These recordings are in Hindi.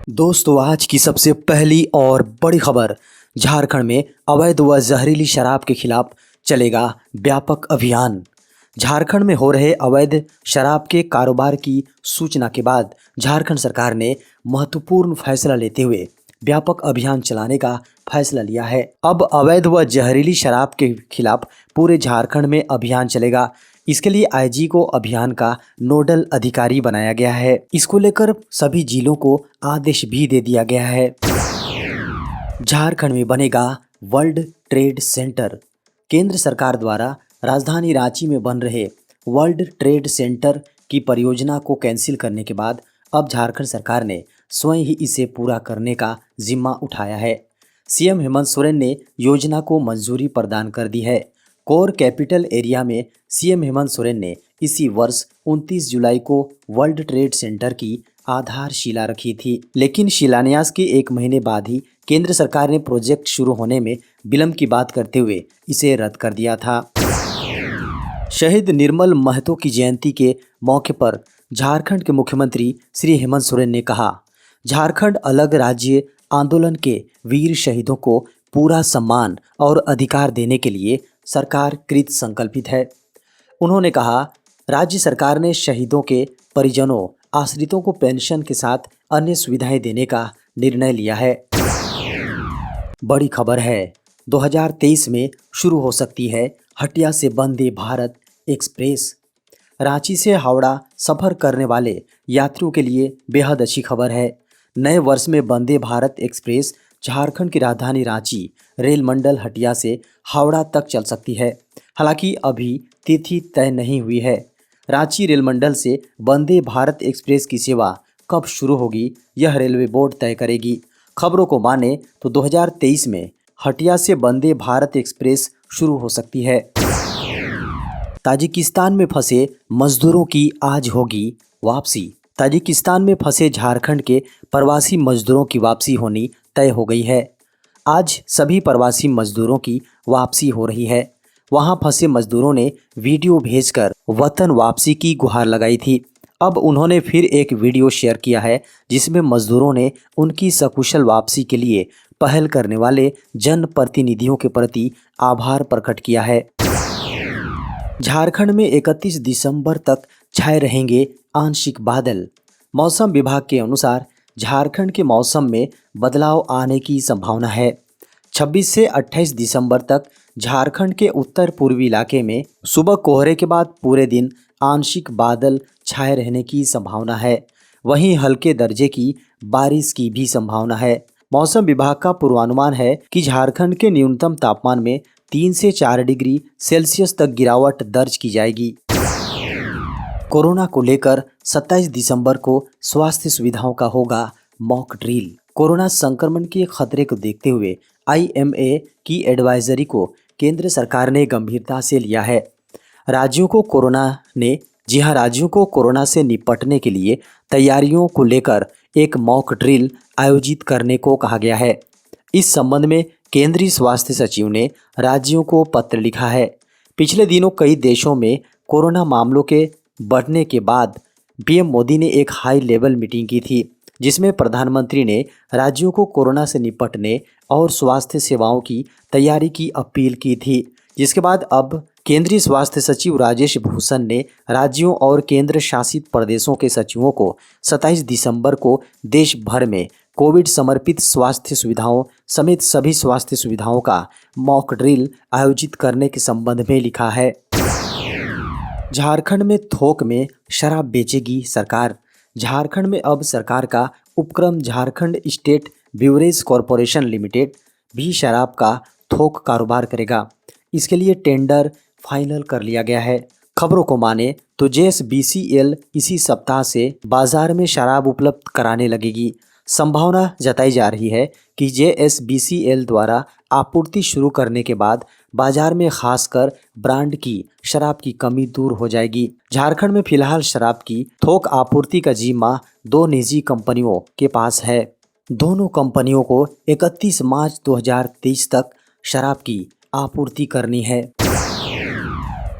दोस्तों, आज की सबसे पहली और बड़ी खबर। झारखंड में अवैध व जहरीली शराब के खिलाफ चलेगा व्यापक अभियान। झारखंड में हो रहे अवैध शराब के कारोबार की सूचना के बाद झारखंड सरकार ने महत्वपूर्ण फैसला लेते हुए व्यापक अभियान चलाने का फैसला लिया है। अब अवैध व जहरीली शराब के खिलाफ पूरे झारखंड में अभियान चलेगा। इसके लिए आईजी को अभियान का नोडल अधिकारी बनाया गया है। इसको लेकर सभी जिलों को आदेश भी दे दिया गया है। झारखंड में बनेगा वर्ल्ड ट्रेड सेंटर। केंद्र सरकार द्वारा राजधानी रांची में बन रहे वर्ल्ड ट्रेड सेंटर की परियोजना को कैंसिल करने के बाद अब झारखंड सरकार ने स्वयं ही इसे पूरा करने का जिम्मा उठाया है। सीएम हेमंत सोरेन ने योजना को मंजूरी प्रदान कर दी है। कोर कैपिटल एरिया में सीएम हेमंत सोरेन ने इसी वर्ष 29 जुलाई को वर्ल्ड ट्रेड सेंटर की आधारशिला रखी थी, लेकिन शिलान्यास के एक महीने बाद ही केंद्र सरकार ने प्रोजेक्ट शुरू होने में विलंब की बात करते हुए इसे रद्द कर दिया था। शहीद निर्मल महतो की जयंती के मौके पर झारखंड के मुख्यमंत्री श्री हेमंत सोरेन ने कहा, झारखंड अलग राज्य आंदोलन के वीर शहीदों को पूरा सम्मान और अधिकार देने के लिए सरकार कृत संकल्पित है। उन्होंने कहा, राज्य सरकार ने शहीदों के परिजनों आश्रितों को पेंशन के साथ अन्य सुविधाएं देने का निर्णय लिया है। बड़ी खबर है, 2023 में शुरू हो सकती है हटिया से वंदे भारत एक्सप्रेस। रांची से हावड़ा सफर करने वाले यात्रियों के लिए बेहद अच्छी खबर है। नए वर्ष में वंदे भारत एक्सप्रेस झारखंड की राजधानी रांची रेल मंडल हटिया से हावड़ा तक चल सकती है। हालांकि अभी तिथि तय नहीं हुई है। रांची रेल मंडल से वंदे भारत एक्सप्रेस की सेवा कब शुरू होगी, यह रेलवे बोर्ड तय करेगी। खबरों को माने तो 2023 में हटिया से वंदे भारत एक्सप्रेस शुरू हो सकती है। ताजिकिस्तान में फंसे मजदूरों की आज होगी वापसी। ताजिकिस्तान में फंसे झारखंड के प्रवासी मजदूरों की वापसी होनी तय हो गई है। आज सभी प्रवासी मजदूरों की वापसी हो रही है। वहां फंसे मजदूरों ने वीडियो भेजकर वतन वापसी की गुहार लगाई थी। अब उन्होंने फिर एक वीडियो शेयर किया है जिसमें मजदूरों ने उनकी सकुशल वापसी के लिए पहल करने वाले जनप्रतिनिधियों के प्रति आभार प्रकट किया है। झारखंड में 31 दिसंबर तक छाए रहेंगे आंशिक बादल। मौसम विभाग के अनुसार झारखंड के मौसम में बदलाव आने की संभावना है। 26 से 28 दिसंबर तक झारखंड के उत्तर पूर्वी इलाके में सुबह कोहरे के बाद पूरे दिन आंशिक बादल छाए रहने की संभावना है। वहीं हल्के दर्जे की बारिश की भी संभावना है। मौसम विभाग का पूर्वानुमान है कि झारखंड के न्यूनतम तापमान में 3 से 4 डिग्री सेल्सियस तक गिरावट दर्ज की जाएगी। कोरोना को लेकर 27 दिसंबर को स्वास्थ्य सुविधाओं का होगा मॉक ड्रिल। कोरोना संक्रमण के खतरे को देखते हुए आईएमए की एडवाइजरी को केंद्र सरकार ने गंभीरता से लिया है। राज्यों को कोरोना से निपटने के लिए तैयारियों को लेकर एक मॉक ड्रिल आयोजित करने को कहा गया है। इस संबंध में केंद्रीय स्वास्थ्य सचिव ने राज्यों को पत्र लिखा है। पिछले दिनों कई देशों में कोरोना मामलों के बढ़ने के बाद पीएम मोदी ने एक हाई लेवल मीटिंग की थी, जिसमें प्रधानमंत्री ने राज्यों को कोरोना से निपटने और स्वास्थ्य सेवाओं की तैयारी की अपील की थी। जिसके बाद अब केंद्रीय स्वास्थ्य सचिव राजेश भूषण ने राज्यों और केंद्र शासित प्रदेशों के सचिवों को 27 दिसंबर को देश भर में कोविड समर्पित स्वास्थ्य सुविधाओं समेत सभी स्वास्थ्य सुविधाओं का मॉक ड्रिल आयोजित करने के संबंध में लिखा है। झारखंड में थोक में शराब बेचेगी सरकार। झारखंड में अब सरकार का उपक्रम झारखंड स्टेट ब्यूरेज कॉरपोरेशन लिमिटेड भी शराब का थोक कारोबार करेगा। इसके लिए टेंडर फाइनल कर लिया गया है। खबरों को माने तो जेएसबीसीएल इसी सप्ताह से बाजार में शराब उपलब्ध कराने लगेगी। संभावना जताई जा रही है कि जेएसबीसीएल द्वारा आपूर्ति शुरू करने के बाद बाजार में खासकर ब्रांड की शराब की कमी दूर हो जाएगी। झारखंड में फिलहाल शराब की थोक आपूर्ति का जिम्मा 2 निजी कंपनियों के पास है। दोनों कंपनियों को 31 मार्च 2023 तक शराब की आपूर्ति करनी है।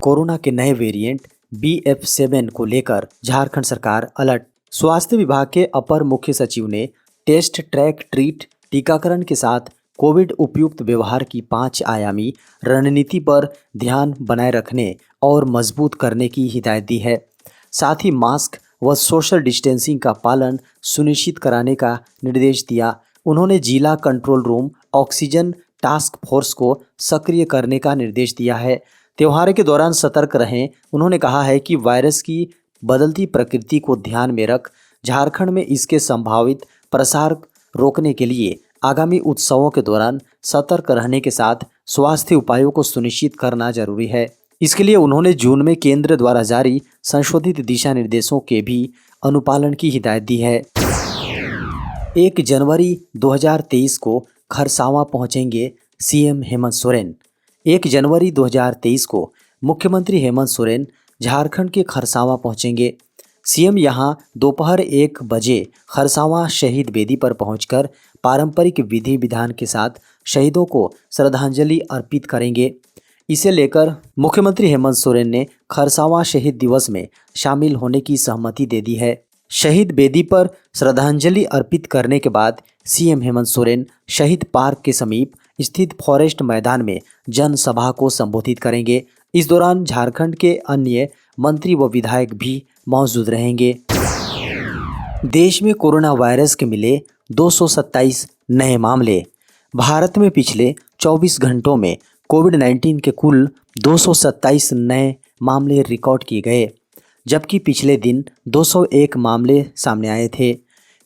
कोरोना के नए वेरिएंट BF7 को लेकर झारखंड सरकार अलर्ट। स्वास्थ्य विभाग के अपर मुख्य सचिव ने टेस्ट, ट्रैक, ट्रीट, टीकाकरण के साथ कोविड उपयुक्त व्यवहार की 5 आयामी रणनीति पर ध्यान बनाए रखने और मजबूत करने की हिदायत दी है। साथ ही मास्क व सोशल डिस्टेंसिंग का पालन सुनिश्चित कराने का निर्देश दिया। उन्होंने जिला control room, oxygen task force को सक्रिय करने का निर्देश दिया है। त्योहार के दौरान सतर्क रहें। उन्होंने कहा है कि वायरस की बदलती प्रकृति को ध्यान में रख झारखंड में इसके संभावित प्रसार रोकने के लिए आगामी उत्सवों के दौरान सतर्क रहने के साथ स्वास्थ्य उपायों को सुनिश्चित करना जरूरी है। इसके लिए उन्होंने जून में केंद्र द्वारा जारी संशोधित दिशा निर्देशों के भी अनुपालन की हिदायत दी है। 1 जनवरी 2023 को खरसावां पहुंचेंगे सीएम हेमंत सोरेन। 1 जनवरी 2023 को मुख्यमंत्री हेमंत सोरेन झारखंड के खरसावां पहुंचेंगे। सीएम यहां दोपहर 1 बजे खरसावां शहीद वेदी पर पहुंचकर पारंपरिक विधि विधान के साथ शहीदों को श्रद्धांजलि अर्पित करेंगे। इसे लेकर मुख्यमंत्री हेमंत सोरेन ने खरसावां शहीद दिवस में शामिल होने की सहमति दे दी है। शहीद वेदी पर श्रद्धांजलि अर्पित करने के बाद सीएम हेमंत सोरेन शहीद पार्क के समीप स्थित फॉरेस्ट मैदान में जनसभा को संबोधित करेंगे। इस दौरान झारखंड के अन्य मंत्री व विधायक भी मौजूद रहेंगे। देश में कोरोना वायरस के मिले 227 नए मामले। भारत में पिछले 24 घंटों में कोविड-19 के कुल 227 नए मामले रिकॉर्ड किए गए, जबकि पिछले दिन 201 मामले सामने आए थे।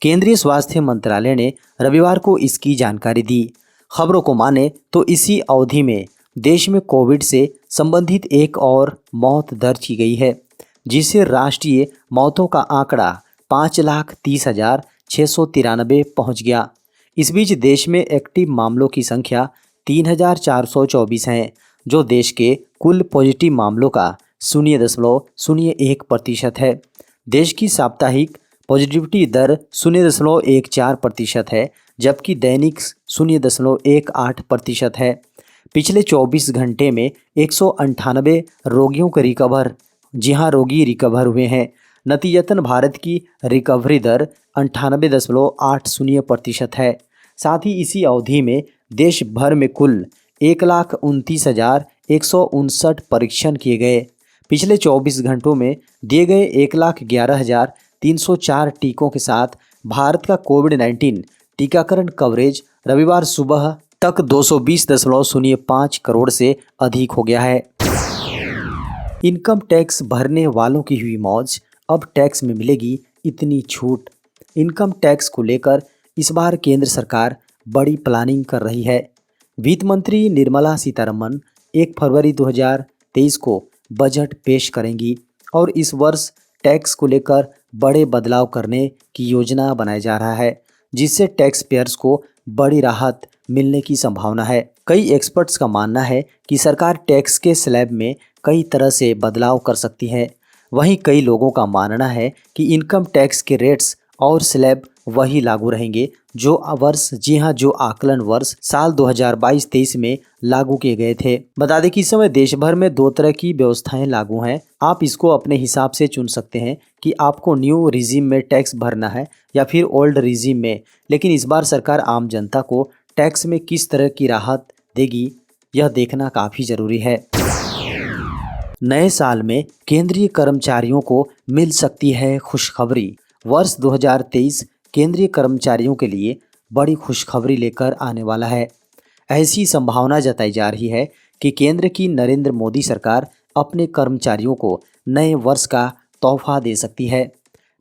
केंद्रीय स्वास्थ्य मंत्रालय ने रविवार को इसकी जानकारी दी। खबरों को माने तो इसी अवधि में देश में कोविड से संबंधित एक और मौत दर्ज की गई है, जिससे राष्ट्रीय मौतों का आंकड़ा 5,30,693 पहुंच गया। इस बीच देश में एक्टिव मामलों की संख्या 3,424 है, जो देश के कुल पॉजिटिव मामलों का 0.01% है। देश की साप्ताहिक पॉजिटिविटी दर 0.14% है, जबकि दैनिक 0.18% है। पिछले 24 घंटे में 198 रोगियों के रोगी रिकवर हुए हैं। नतीजतन भारत की रिकवरी दर 98.80% है। साथ ही इसी अवधि में देश भर में कुल 1,29,159 परीक्षण किए गए। पिछले 24 घंटों में दिए गए 1,11,304 टीकों के साथ भारत का कोविड-19 टीकाकरण कवरेज रविवार सुबह तक 220.05 करोड़ से अधिक हो गया है। इनकम टैक्स भरने वालों की हुई मौज, अब टैक्स में मिलेगी इतनी छूट। इनकम टैक्स को लेकर इस बार केंद्र सरकार बड़ी प्लानिंग कर रही है। वित्त मंत्री निर्मला सीतारमण 1 फरवरी 2023 को बजट पेश करेंगी और इस वर्ष टैक्स को लेकर बड़े बदलाव करने की योजना बनाया जा रहा है, जिससे टैक्स पेयर्स को बड़ी राहत मिलने की संभावना है। कई एक्सपर्ट्स का मानना है कि सरकार टैक्स के स्लैब में कई तरह से बदलाव कर सकती है। वहीं कई लोगों का मानना है कि इनकम टैक्स के रेट्स और स्लैब वही लागू रहेंगे जो आकलन वर्ष साल 2022-23 में लागू किए गए थे। बता दें कि इस समय देश भर में 2 तरह की व्यवस्थाएं लागू हैं। आप इसको अपने हिसाब से चुन सकते हैं कि आपको न्यू रिजीम में टैक्स भरना है या फिर ओल्ड रिजीम में। लेकिन इस बार सरकार आम जनता को टैक्स में किस तरह की राहत देगी, यह देखना काफ़ी ज़रूरी है। नए साल में केंद्रीय कर्मचारियों को मिल सकती है खुशखबरी। वर्ष 2023 केंद्रीय कर्मचारियों के लिए बड़ी खुशखबरी लेकर आने वाला है। ऐसी संभावना जताई जा रही है कि केंद्र की नरेंद्र मोदी सरकार अपने कर्मचारियों को नए वर्ष का तोहफा दे सकती है।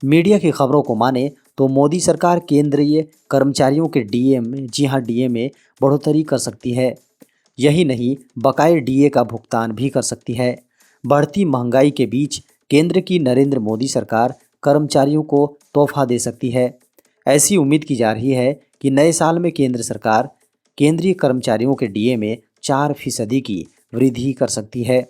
मीडिया की खबरों को माने तो मोदी सरकार केंद्रीय कर्मचारियों के डीए में बढ़ोतरी कर सकती है। यही नहीं, बकाये डीए का भुगतान भी कर सकती है। बढ़ती महंगाई के बीच केंद्र की नरेंद्र मोदी सरकार कर्मचारियों को तोहफा दे सकती है। ऐसी उम्मीद की जा रही है कि नए साल में केंद्र सरकार केंद्रीय कर्मचारियों के डीए में 4% की वृद्धि कर सकती है।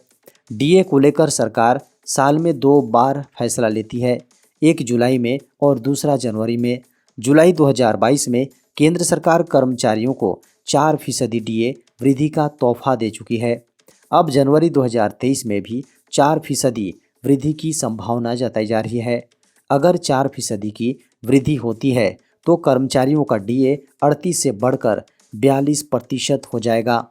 डीए को लेकर सरकार साल में 2 बार फैसला लेती है, एक जुलाई में और दूसरा जनवरी में। जुलाई 2022 में केंद्र सरकार कर्मचारियों को 4% डीए वृद्धि का तोहफा दे चुकी है। अब जनवरी 2023 में भी 4% वृद्धि की संभावना जताई जा रही है। अगर 4% की वृद्धि होती है तो कर्मचारियों का डीए 38 से बढ़कर 42% हो जाएगा।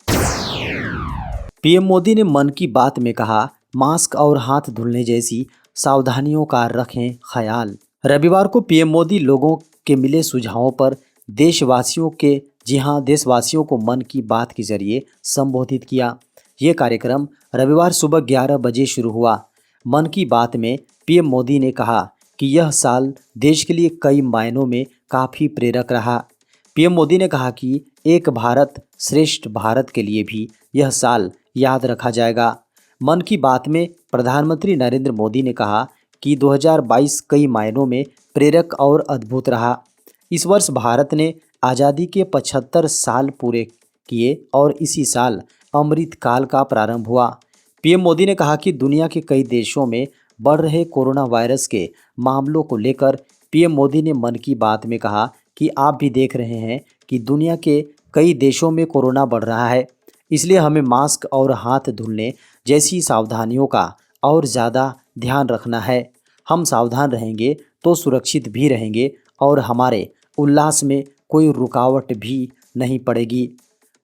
पीएम मोदी ने मन की बात में कहा, मास्क और हाथ धुलने जैसी सावधानियों का रखें ख्याल। रविवार को पीएम मोदी लोगों के मिले सुझावों पर देशवासियों को मन की बात के जरिए संबोधित किया। ये कार्यक्रम रविवार सुबह 11 बजे शुरू हुआ। मन की बात में पीएम मोदी ने कहा कि यह साल देश के लिए कई मायनों में काफ़ी प्रेरक रहा। पीएम मोदी ने कहा कि एक भारत श्रेष्ठ भारत के लिए भी यह साल याद रखा जाएगा। मन की बात में प्रधानमंत्री नरेंद्र मोदी ने कहा कि 2022 कई मायनों में प्रेरक और अद्भुत रहा। इस वर्ष भारत ने आज़ादी के 75 साल पूरे किए और इसी साल अमृत काल का प्रारंभ हुआ। पीएम मोदी ने कहा कि दुनिया के कई देशों में बढ़ रहे कोरोना वायरस के मामलों को लेकर पीएम मोदी ने मन की बात में कहा कि आप भी देख रहे हैं कि दुनिया के कई देशों में कोरोना बढ़ रहा है, इसलिए हमें मास्क और हाथ धुलने जैसी सावधानियों का और ज़्यादा ध्यान रखना है। हम सावधान रहेंगे तो सुरक्षित भी रहेंगे और हमारे उल्लास में कोई रुकावट भी नहीं पड़ेगी।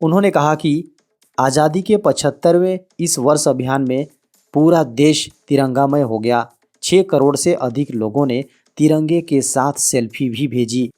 उन्होंने कहा कि आज़ादी के 75वें इस वर्ष अभियान में पूरा देश तिरंगामय हो गया। 6 करोड़ से अधिक लोगों ने तिरंगे के साथ सेल्फी भी भेजी।